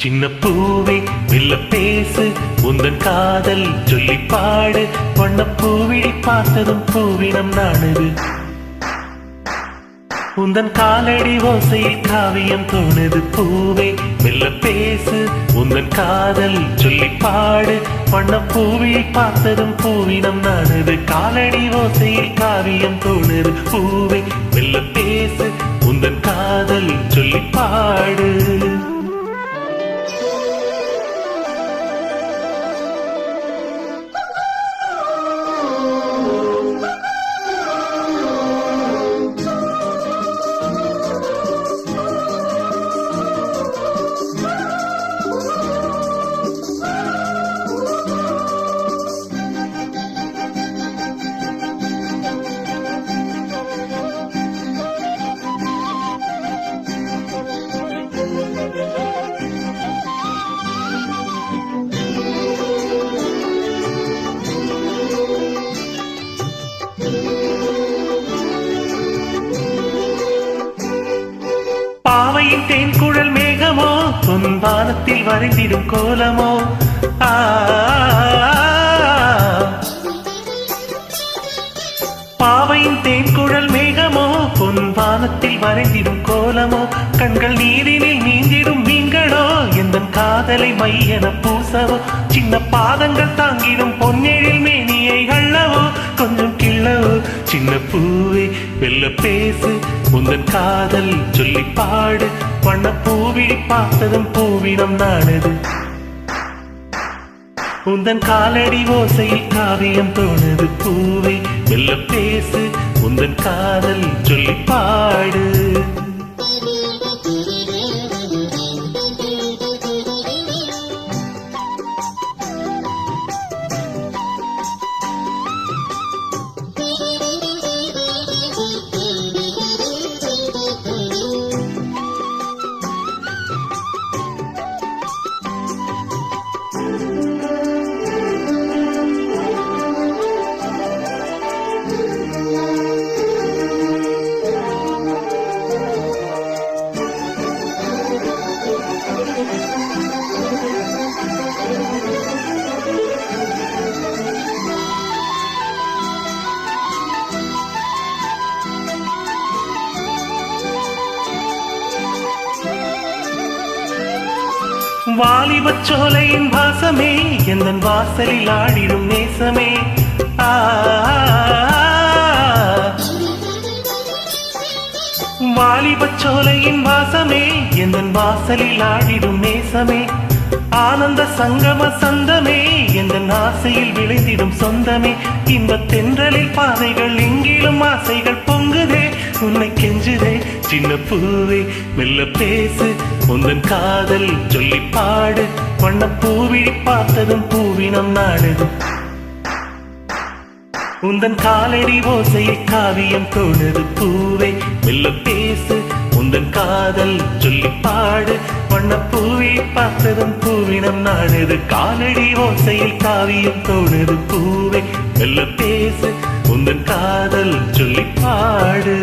சின்ன பூவே மெல்ல பேசு உந்தன் காதல் சொல்லி பாடு வண்ணப்பூவிழி பார்த்ததும் பூவினம் நாடுது உந்தன் காலடி ஓசையில் காவியம் தோணுது பூவே மெல்ல பேசு உந்தன் காதல் சொல்லி பாடு வண்ணப்பூவிழி பார்த்ததும் பூவினம் நாடுது காலடி ஓசையில் காவியம் தோணுது பூவே மெல்ல பேசு உந்தன் காதல் சொல்லி பாடு பாவையின் தேன் குழல் மேகமோ பொன்வானத்தில் வரைந்திடும் கோலமோ பாவையின் தேன் குழல் மேகமோ பொன்வானத்தில் வரைந்திடும் கோலமோ கண்கள் நீரினில் நீந்திடும் மீன்களோ எந்த காதலை மையென பூசவோ சின்ன பாதங்கள் தாங்கிடும் பொன்னெழில் மேனியை அள்ளவோ கொஞ்சம் கிள்ளவோ சின்ன பூவே வெல்ல பேசு உந்தன் காதல் சொல்லி பாடு வண்ணப்பூவிழி பார்த்ததும் பூவினம் நாடுது உந்தன் காலடி ஓசையில் காவியம் தோணுது பூவே வெல்ல பேசு உந்தன் காதல் சொல்லி பாடு வாலிபச் சோலையின் வாசமே எந்தன் வாசலில் ஆடிடும் நேசமே வாலிபச் சோலையின் வாசமே எந்தன் வாசலில் ஆடிடும் நேசமே ஆனந்த சங்கம சந்தமே எந்தன் ஆசையில் விளைந்திடும் சொந்தமே இன்பத் தென்றலில் பாதைகள் எங்கிலும் ஆசைகள் பொங்குதே உன்னை கெஞ்சுதே சின்ன பூவே மெல்ல பேசு உந்தன் காதல் சொல்லி பாடு வண்ணப்பூவிழி பார்த்ததும் பூவினம் நாடுது உந்தன் காலடி ஓசையில் காவியம் தோணுது பூவே மெல்ல பேசு உந்தன் காதல் சொல்லி பாடு வண்ணப்பூவிழி பார்த்ததும் பூவினம் நாடுது காலடி ஓசையில் காவியம் தோணுது பூவே மெல்ல பேசு உந்தன் காதல் சொல்லி பாடு